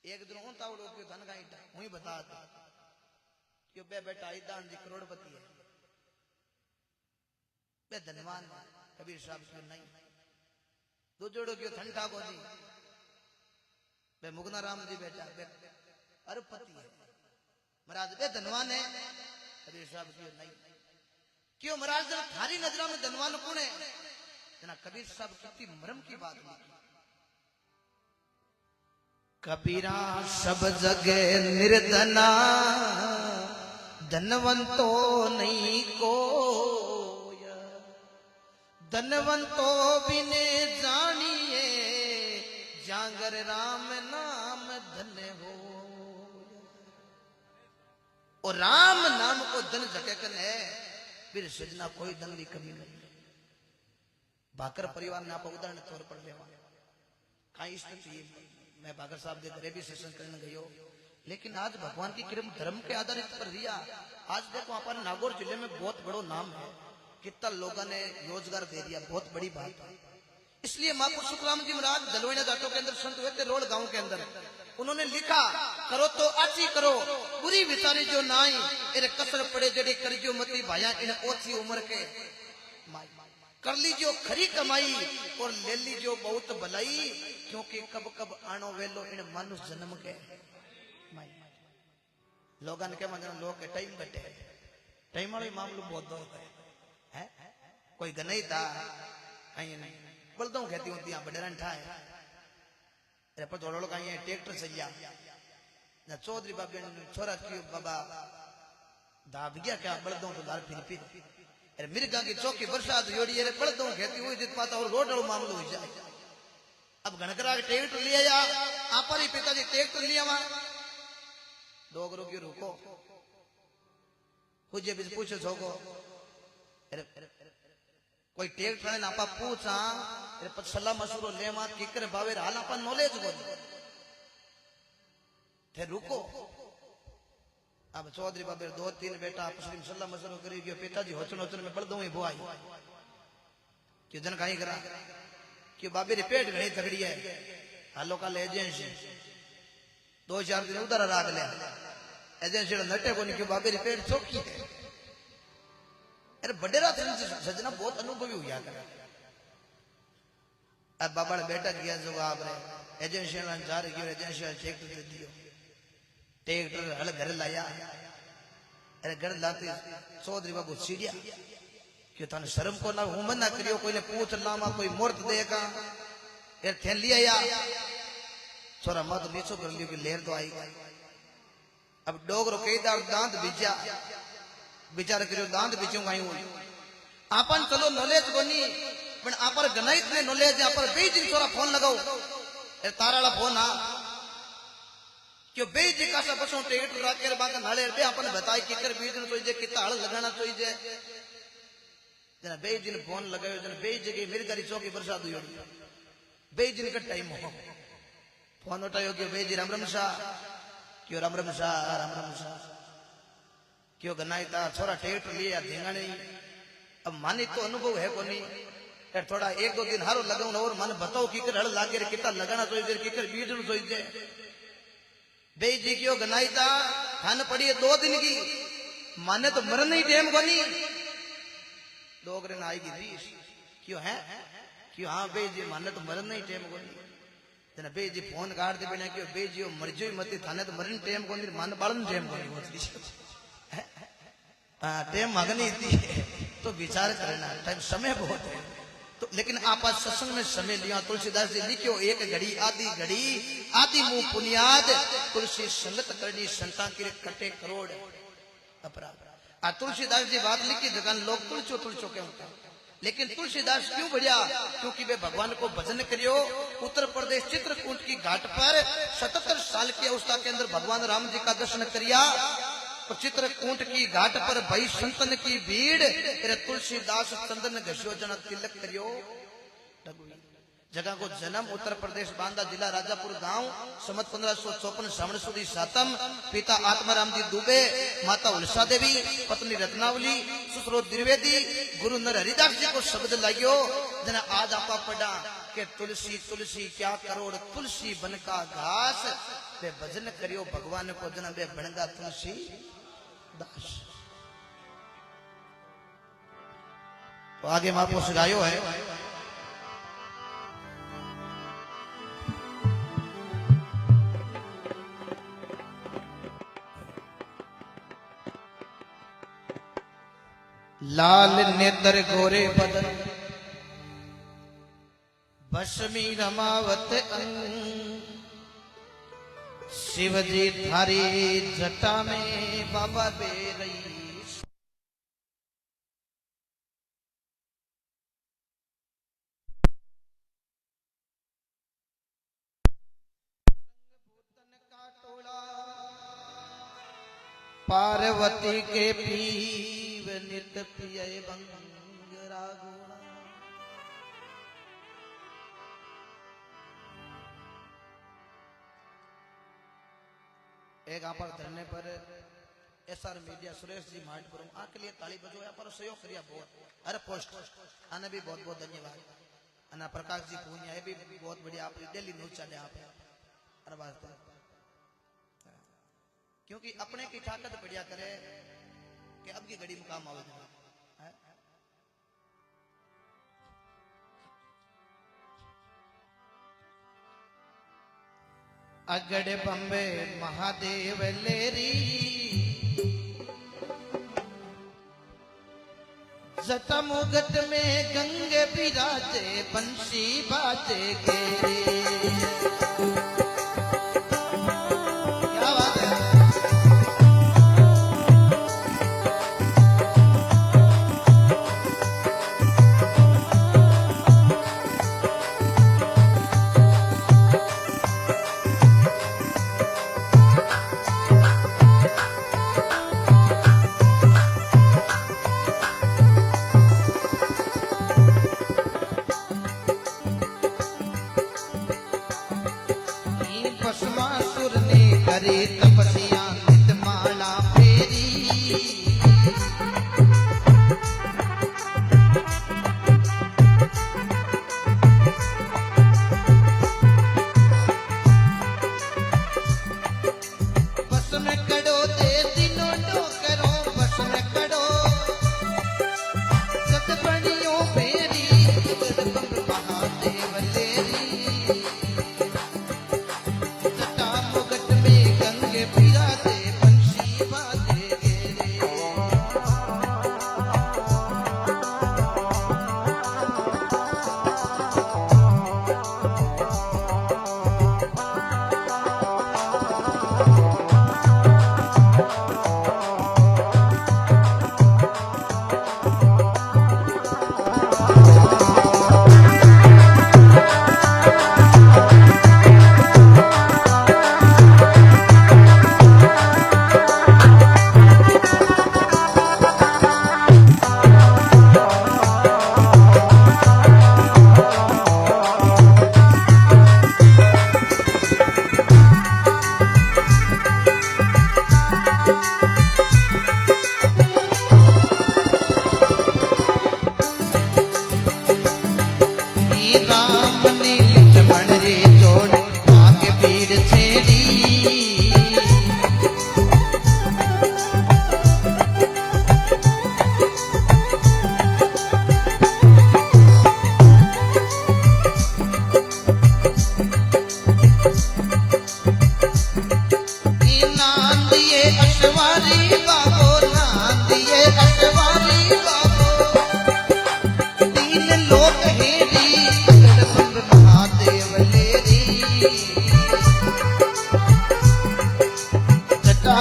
एक दिन हूं तावड़ो क्यों धन का ईटा वही बता दे क्यों बे बेटा ईदान जी करोड़पति है बे धनवान कबीर साहब क्यों नहीं दो जोड़ो क्यों ठंडा को जी बे मुगना राम जी बेटा बे अरबपति है महाराज बे धनवान है कबीर साहब क्यों नहीं क्यों महाराज जरा थारी नजरा में धनवान कौन है जना कबीर साहब कितनी मरम की बात लिखी कबीरा सब जगह निर्धना धनवंतो नहीं को धनवंतो बिने जानिए जागर राम नाम धन्य हो और राम नाम को धन जगह कन है फिर सजना कोई धन की कमी नहीं भाकर परिवार ने आप उदाहरण तौर पर ले कहीं स्थिति मैं भागर साहब के घरे भी सेशन करने गयो लेकिन आज भगवान की कृपा धर्म के आधारित पर दिया आज देखो अपन नागौर जिले में बहुत बड़ो नाम है कितना लोगों ने रोजगार दे दिया बहुत बड़ी बात है इसलिए महापुरुष सुखराम जी महाराज दलवैया जाटों के अंदर संत हुए थे रोड गांव के अंदर उन्होंने लिखा करो तो अच्छी करो बुरी विचारी जो नाई इरे कसर पड़े जड़ी करजो मती भाया इन ओछी उम्र के कर लीजियो खरी कमाई और ले लीजियो बहुत भलाई क्योंकि कब कब आनो वेलो इन मनुष्य जन्म के लोगन के मन लोग के टाइम बटे टाइम वाले मामलो बहुत दो है कोई गनई था कहीं नहीं बोलता हूँ कहती होती यहाँ बड़े रंठा है अरे पर थोड़ा लोग कहीं ट्रैक्टर से जा ना चौधरी बाबे छोरा क्यों बाबा दाब गया क्या बड़दों तो दार फिर अरे मिर्गा की चौकी बरसात जोड़ी अरे बड़दों कहती हुई जित पाता और रोड वालों मामलो हो जाए अब घनकरा के ट्रैक्टर लिया जा आप ही पिताजी ट्रैक्टर लिया वहां दो करो क्यों रुको कुछ भी पूछे सोको कोई ट्रैक्टर ने आपा पूछा अरे पर सलाह मशवरो ले मां किकर भावे हाल आपा नॉलेज को थे रुको अब चौधरी बाबे दो तीन बेटा आपस में सलाह मशवरो करी गयो पिताजी होचन होचन में बड़दो ही बोआई क्यों जन काई करा क्यों बाबे रे पेट घणी तगड़ी है हालो का एजेंसी 2-4 दिन उधर राग ले एजेंसी नटे को नहीं क्यों बाबे रे पेट चौकी है अरे बडेरा थे सजना बहुत अनुभवी हुआ करे अब बाबा बेटा गया जो आप एजेंसी जा रही एजेंसी ट्रैक्टर दे दियो ट्रैक्टर हल घर लाया अरे घर लाते चौधरी बाबू सीढ़िया क्यों थाने शर्म को ना हूं मना करियो कोई ने पूछ लामा कोई मूर्त देगा यार थे लिया छोरा मत नीचो कर लियो कि लेर तो आई अब डोगरो कई दार दांत बीजा विचार करो दांत बीचू गाई हुई आपन चलो नॉलेज कोनी पण आपर गनाइत ने नॉलेज आपर बेजी छोरा फोन लगाओ ए ताराला फोन आ क्यों बेजी का सब बसों ट्रैक्टर रात के बाका नाले बे अपन बताई कि कर बीज तो जे कितना हल लगाना तो जे जना बेजी ने फोन लगायो जना बेजी के मेरी गाड़ी चौकी बरसात हुई बेजी का टाइम हो फोन उठायो क्यों बेजी राम राम शाह क्यों राम राम शाह क्यों गनाईता छोरा ट्रैक्टर लिया धींगाने अब मानी तो अनुभव है को नहीं यार थोड़ा 1-2 दिन हारो लगाऊं और मन बताओ कि कर हल लागे रे कितना लगाना चाहिए कि कर बीजन चाहिए बेजी क्यों गनाईता थान पड़ी है 2 दिन की माने तो मरन ही टेम को नहीं डोगरे ने आएगी रीस क्यों है क्यों हाँ बेजी माने तो मरन नहीं टेम को नहीं जना बेजी फोन काट दे बिना क्यों बेजी मर जो मत थाने तो मरन टेम को नहीं मान बालन टेम को नहीं टेम मांगनी थी तो विचार करना टाइम समय बहुत है तो लेकिन आप आज सत्संग में समय लिया तुलसीदास जी लिखियो एक घड़ी आदि मुंह पुनियाद तुलसी संगत करनी संता की कटे करोड़ अपराध आ तुलसीदास जी बात लिखी जगह लोग तुलचो के होता लेकिन तुलसीदास क्यों बढ़िया क्योंकि वे भगवान को भजन करियो उत्तर प्रदेश चित्रकूट की घाट पर 77 साल की अवस्था के अंदर भगवान राम जी का दर्शन करिया चित्रकूट की घाट पर भाई संतन की भीड़ तुलसीदास चंदन घस्यो जना तिलक करियो जगह को जन्म उत्तर प्रदेश बांदा जिला राजापुर गांव समत 1554 श्रावण सुदी सातम पिता आत्माराम जी दुबे माता उल्सा देवी पत्नी रत्नावली सुसरो द्विवेदी गुरु नर हरिदास जी को शब्द लाग्यो जना आज आपा पढ़ा के तुलसी तुलसी क्या करोड़ तुलसी बन का घास बे भजन करियो भगवान को जना बे बनगा तुलसी दास। तो आगे महापुरुष गायो है लाल नेत्र गोरे बदन भस्मी रमावत अंग शिवजी थारी जटा में बाबा बेरई पार्वती के पीव नित पिय भंग रागुणा। एक आप धरने पर एसआर मीडिया सुरेश जी माटपुर आके लिए ताली बजो यहाँ पर सहयोग करिया बहुत अरे पोस्ट आने भी बहुत बहुत धन्यवाद। अना प्रकाश जी पूनिया ये भी बहुत बढ़िया आप डेली न्यूज चले आप अरे बात क्योंकि अपने की ताकत बढ़िया करे कि अब की घड़ी में काम आवे अगड़े बम्बे महादेव लेरी जटा मुगट में गंगे बिराजे बंशी बाजे गेरे।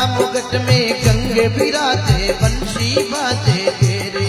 मुगट में गंगे बिराजे बंशी बाजे तेरे।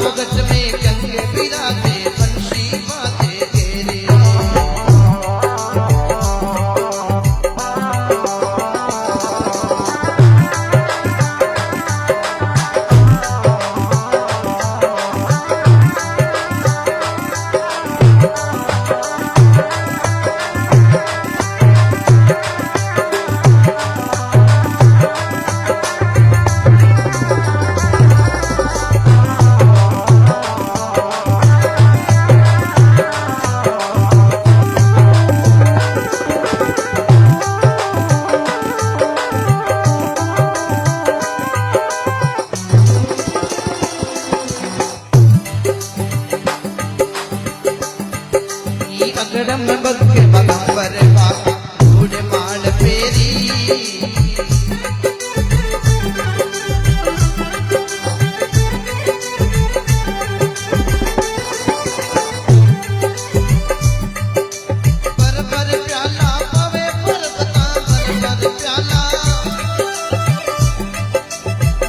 मुगट में गंगे बिराजे बंशी बाजे घेरे अगड़म बग बगंबर बाबा धूड़ माल फेरी पर प्याला पवे पर बता पर प्याला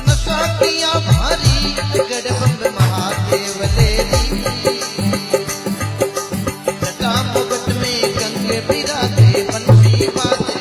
नशा किया भारी गड़बंब महादेव लेरी मुगट में गंगे बिराजे बंशी बाजे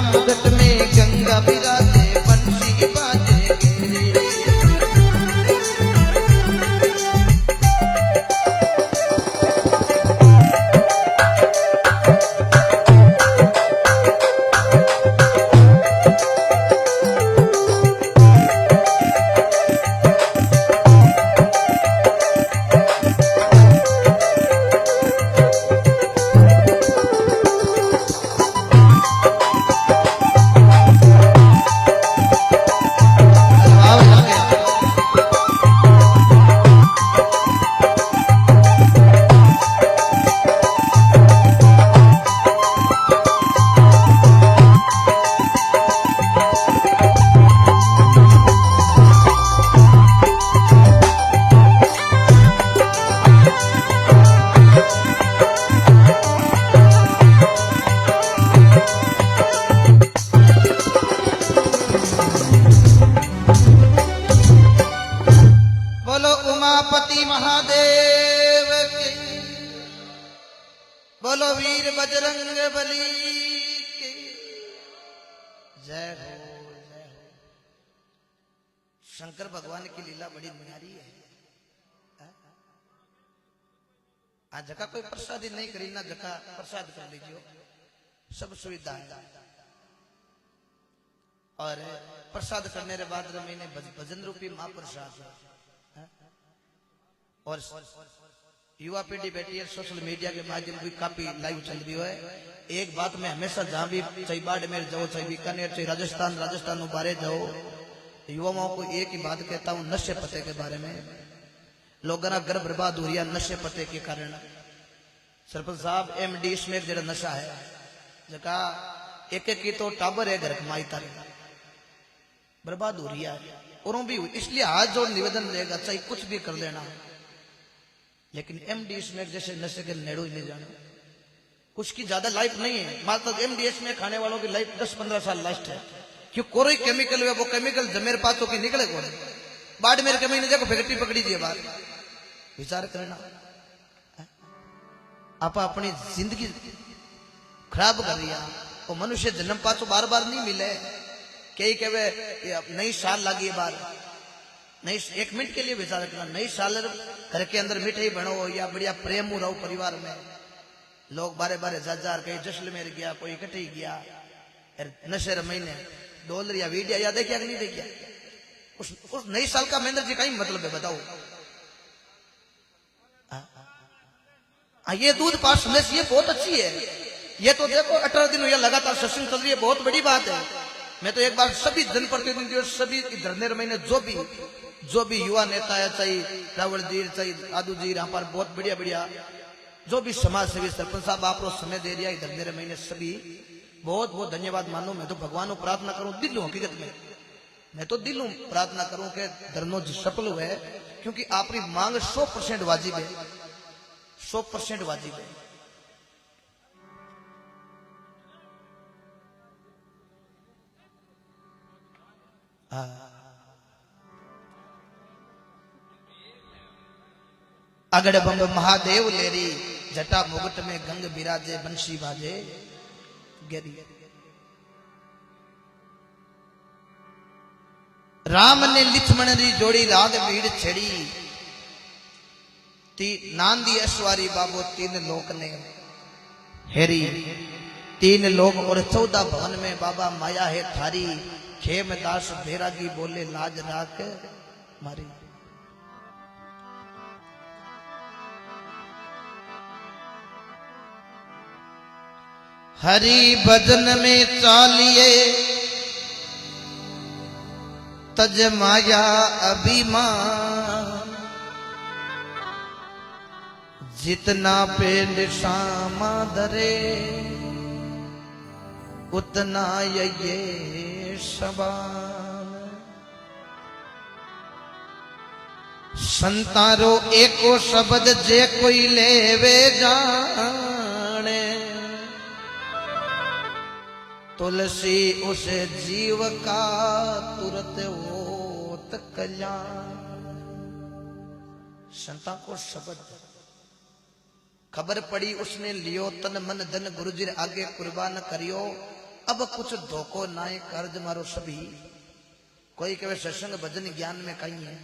मुगट में गंगा बिराजे बंशी बाजे घेरे उमापति महादेव के बोलो वीर बजरंग बली के जय हो जय हो। शंकर भगवान की लीला बड़ी न्यारी है। आज जगह कोई प्रसादी नहीं करी ना जगह प्रसाद कर लीजिए, सब सुविधा है। और प्रसाद करने के बाद महीने भजन रूपी महाप्रसाद और युवा पीढ़ी बैठी है सोशल मीडिया के माध्यम से काफी लाइव चल रही है। एक बात में हमेशा जहां भी चाहे बाड़मेर जाओ, चाहे बीकानेर, चाहे राजस्थान बारे जाओ, युवाओं को एक ही बात कहता हूँ, नशे पते के बारे में। लोगों का घर बर्बाद हो रहा नशे पते के कारण। सरपंच साहब एमडी इसमें जरा नशा है जका एक की तो टाबर है घर कमाई तारे बर्बाद हो रही है और भी। इसलिए हाथ जोड़ निवेदन रहेगा, चाहे कुछ भी कर लेना, लेकिन एमडी स्मैक जैसे नशे के नेड़ो ही नहीं जाना। कुछ की ज्यादा लाइफ नहीं है, मात्र एमडीएस में खाने वालों की लाइफ 10-15 साल लास्ट है। क्यों कोई केमिकल है वो केमिकल जमेर पासों की निकले कौन बाड़मेर के महीने देखो फैक्ट्री पकड़ी दिए बात विचार करना आप अपनी जिंदगी खराब कर रही है वो मनुष्य जन्म पासो बार बार नहीं मिले कई कहे नई साल लगी बार नहीं 1 मिनट के लिए विचार करना नई साल घर के अंदर मिठाई बनो या बढ़िया प्रेम रहो परिवार में लोग बारे बारे हजार कहीं जैसलमेर गया कोई इकट्ठे गया नशे महीने डॉलर या वीडियो या देखिया कि नहीं देखिया उस नई साल का महेंद्र जी का ही मतलब है बताओ ये दूध पास ये बहुत अच्छी है ये तो देखो 18 दिन ये लगातार सत्संग चल रही है बहुत बड़ी बात है मैं तो एक बार सभी जनप्रतिनिधियों सभी धरने महीने जो भी युवा नेता है चाहे रावल जी चाहे आदू जी यहाँ पर बहुत बढ़िया बढ़िया जो भी समाज सेवी सरपंच साहब आप लोग समय दे दिया इधर मेरे महीने सभी बहुत बहुत धन्यवाद मानो मैं तो भगवान को प्रार्थना करूं दिल हकीकत में मैं तो दिल प्रार्थना करूं कि धरनो सफल हुए क्योंकि आपकी मांग 100% वाजिब है 100% वाजिब है अगड़ बंब महादेव लेरी जटा मुगट में गंग बिराजे बंशी बाजे गेरी राम ने लिछमण री जोड़ी राग भीड़ छड़ी नांदी अश्वारी बाबो 3 लोक ने हेरी 3 लोक और 14 भवन में बाबा माया है थारी खेमदास बैरागी बोले लाज राख मारी हरि भजन में चालिए तज माया अभिमान जितना पेंड सामा धरे उतना ये शबान संतारो एको शब्द जे कोई लेवे जाने तुलसी उसे जीव का तुरत होत कल्याण संता को शब्द खबर पड़ी उसने लियो तन मन धन गुरुजी आगे कुर्बान करियो अब कुछ धोखो नाय कर्ज मारो सभी कोई कहे सत्संग भजन ज्ञान में कहीं है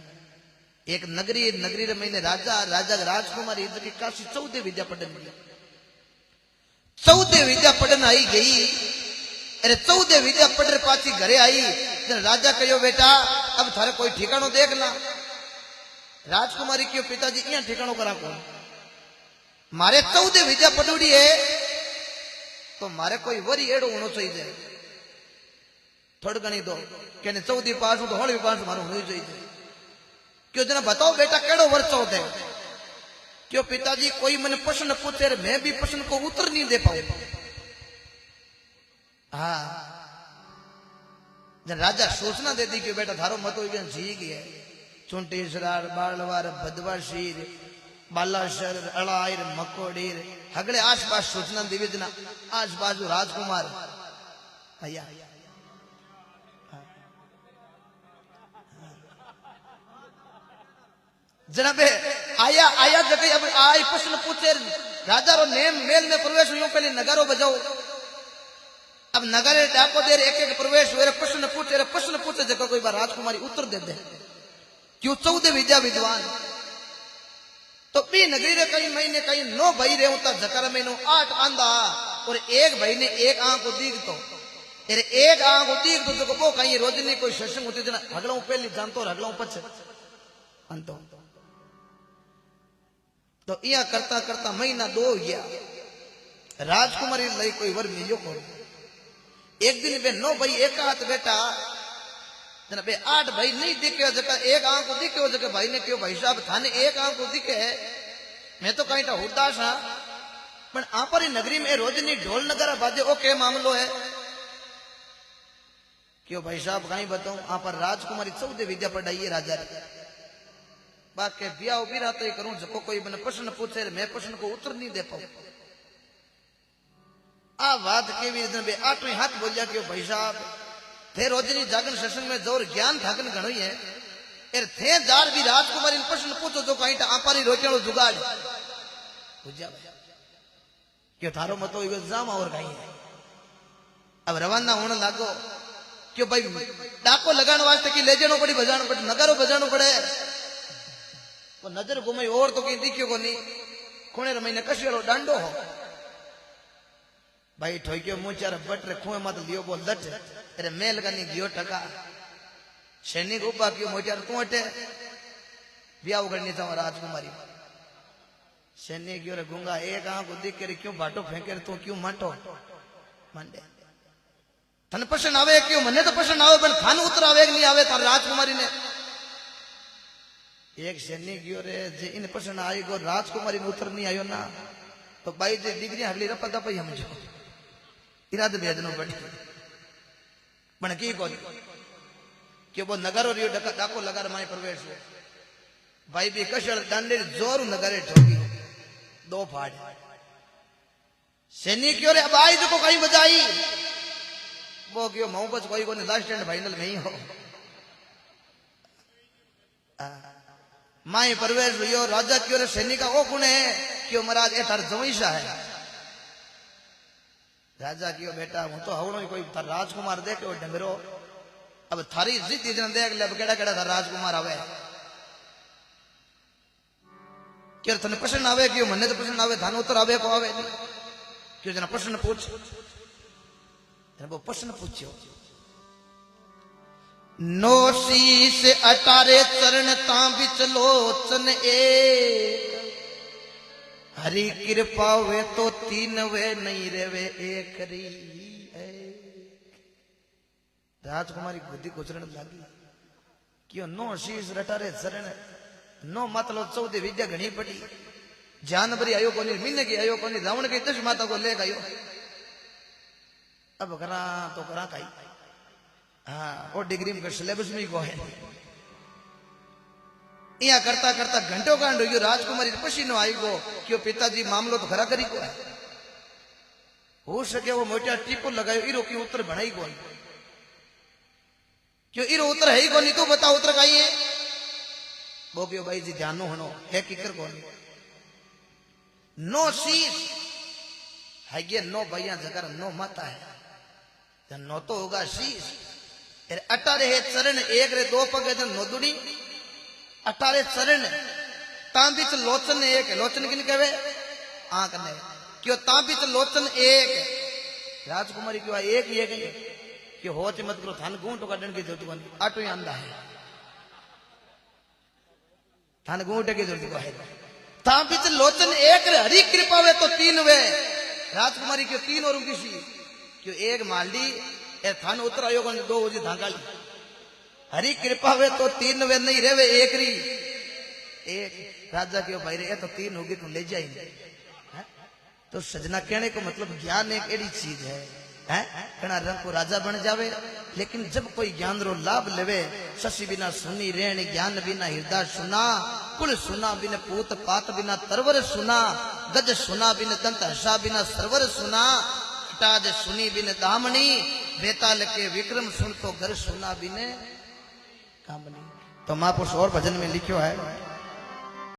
एक नगरी रे महीने राजा राजकुमारी इधर की काशी 14 विद्या पढ़ने गई 14 विद्या पढ़ने आई गई अरे 14 विद्या पढ़ पाची घरे आई राजा कहो बेटा अब थारे कोई ठिकानो देख ला राजकुमारी क्यों पिताजी यहाँ ठिकानो करा कौन मारे 14 विद्या पढ़ी है तो मारे कोई वरी एड़ो होना चाहिए थोड़ गणी दो कहने 14 पास हूं तो होली पास मारो होनी चाहिए क्यों जना बताओ बेटा केड़ो वर्ष होते क्यों पिताजी कोई मैंने प्रश्न पूछे मैं भी प्रश्न को उत्तर नहीं दे पाऊं हाँ जब राजा सूचना दे दी कि बेटा थारो मत हो जी गया चुंटी सरार बालवार भदवा शीर बालाशर अड़ायर मकोड़ीर हगड़े आसपास सूचना दी जना आसपास राजकुमार भैया जनाबे आया जगह अब आई प्रश्न पूछे राजा रो नेम मेल में प्रवेश हुई पहले नगारो बजाओ अब नगारे डाको देर एक प्रवेश हुए प्रश्न पूछे जगह कोई बार राजकुमारी उत्तर दे दे क्यों 14 विद्या विद्वान तो बी नगरी रे कई महीने कई 9 भाई रे उता जकर महीनो 8 आंदा और एक भाई ने एक आंख को दीख तो अरे एक आंख को दीख तो वो कहीं रोजनी कोई सत्संग होती जना हगलाऊ पहली जानतो और हगलाऊ पछ अंतो तो या करता करता महीना 2 हो गया राजकुमारी लई कोई वर मिलियो को एक दिन बे 9 भाई एक हाथ बेटा जना बे 8 भाई नहीं दिखे जका एक आंख को दिखे जका भाई ने क्यों भाई साहब थाने एक आंख को दिखे मैं तो कहीं उदास हाँ पर आप नगरी में रोजनी ढोल नगारा बाजे ओ के मामलो है क्यों भाई साहब कहीं बताऊं आप राजकुमारी 14 विद्या पढ़ाई है राजा बाकी ब्याह भी रहता ही करूं जब कोई मैंने प्रश्न पूछे मैं प्रश्न को उत्तर नहीं दे पाऊं आ बात के 8वें हाथ बोलिया कि भाई साहब थे रोजनी जागन सत्संग में जोर ज्ञान थाकन घणो ही है एर थे जार भी राजकुमारी ने प्रश्न पूछो जो कहीं आपारी रोटियां जुगाड़ पूजा क्यों थारो मतो इवे जाम और कहीं है अब रवाना होने लागो क्यों भाई डाको लगाने वास्ते की ले जानो पड़ी बजानो पड़े नगारो बजानो पड़े वो नजर घुमाई और तो कहीं दिखियो को नहीं कोने रमई ने कशियो डांडो हो भाई ठोक्यो मुंचार बट रे खुए मत लियो बोल लट तेरे मेल का नहीं गियो टका सैनिक उबा क्यों मोचार तू हटे ब्याह करनी था राजकुमारी सैनिक क्यों रे गुंगा एक आंख को देख के क्यों बाटो फेंके तू क्यों मांटो मांडे तन पसंद आवे क्यों मने तो पसंद आवे पर थान उतर आवे नहीं आवे तार राजकुमारी ने एक सैनिक क्यों रे जे इन पसंद आई गो राजकुमारी ने उतर नहीं आयो ना तो भाई जे डिग्री हगली रपा दपाई समझो इराद भेजनो पड़ी पण की को कि वो नगारो रियो डाको लगार माई प्रवेश हो भाई भी कशल डांडे जोर नगारे ठोकी दो फाड़ सैनिक क्यों रे अब आई जो को कहीं बजाई वो क्यों मऊ बच कोई को लास्ट एंड फाइनल में ही हो माई प्रवेश रियो राजा क्यों रे सैनिक का वो गुण है क्यों महाराज ए थार जवैसा है राजा क्यों बेटा हूं तो हवणो कोई थार राजकुमार देखे डंगरो अब थारी जिद जन देख ले अब केड़ा केड़ा थार राजकुमार आवे क्यों तने प्रश्न आवे क्यों मने तो प्रश्न आवे थाने उतर आवे को आवे नहीं क्यों जना प्रश्न पूछ वो प्रश्न पूछो नो शीश अटारे चरण ता बिच लोचन एक हरि कृपा वे तो तीन वे नहीं रेवे एक री राजकुमारी बुद्धि गुजरन लगी क्यों नो शीश रटारे चरण नो मतलब 14 विद्या घनी पड़ी जानवरी आयो कोनी मीने की आयो कोनी रावण के 10 माता को ले गयो अब करा तो करा काई हाँ वो डिग्री में सिलेबस में को है यहाँ करता करता घंटों कांड हो गयो राजकुमारी पसीनो आई गो क्यों पिताजी मामलो तो खरा करी को है हो सके वो मोटा टीपो लगायो इरो की उत्तर बनाई को क्यों इरो उत्तर है ही को नहीं तू बता उत्तर काई है वो क्यों भाई जी ध्यानो हनो है किकर को नो शीश है ये नो भैया जगर नो माता है नो तो होगा शीश 18 है चरण एक रे 2 पग है नो दुड़ी 18 चरण तांबिच लोचन एक लोचन किन कहवे आंख ने क्यों तांबिच लोचन एक राजकुमारी क्यों एक ही है कि होच मत करो थान गूंट काटन की जरूरत कोनी आटो ही आंदा है थान गूंट की जरूरत को है तांबिच लोचन एक रे हरि कृपा वे तो तीन वे राजकुमारी क्यों तीन और किसी क्यों एक मालडी ए थान उतर आयो कोनी 2 उजी धांगाली हरि कृपा वे तो तीन वे नहीं रेवे एक री एक राजा क्यों भाई रे तो तीन होगी तू ले जाएंगे तो सजना कहने को मतलब ज्ञान एक एड़ी चीज है कणा रंग को राजा बन जावे लेकिन जब कोई ज्ञान रो लाभ लेवे शशि बिना सुनी रेण ज्ञान बिना हृदय सुना कुल सुना बिना पूत पात बिना तरवर सुना गज सुना बिना दंत हसा बिना सरवर सुना ताज सुनी बिन दामनी बेताल के विक्रम सुन तो घर सुना बिने कामनी तो महापुरुष और भजन में लिखो है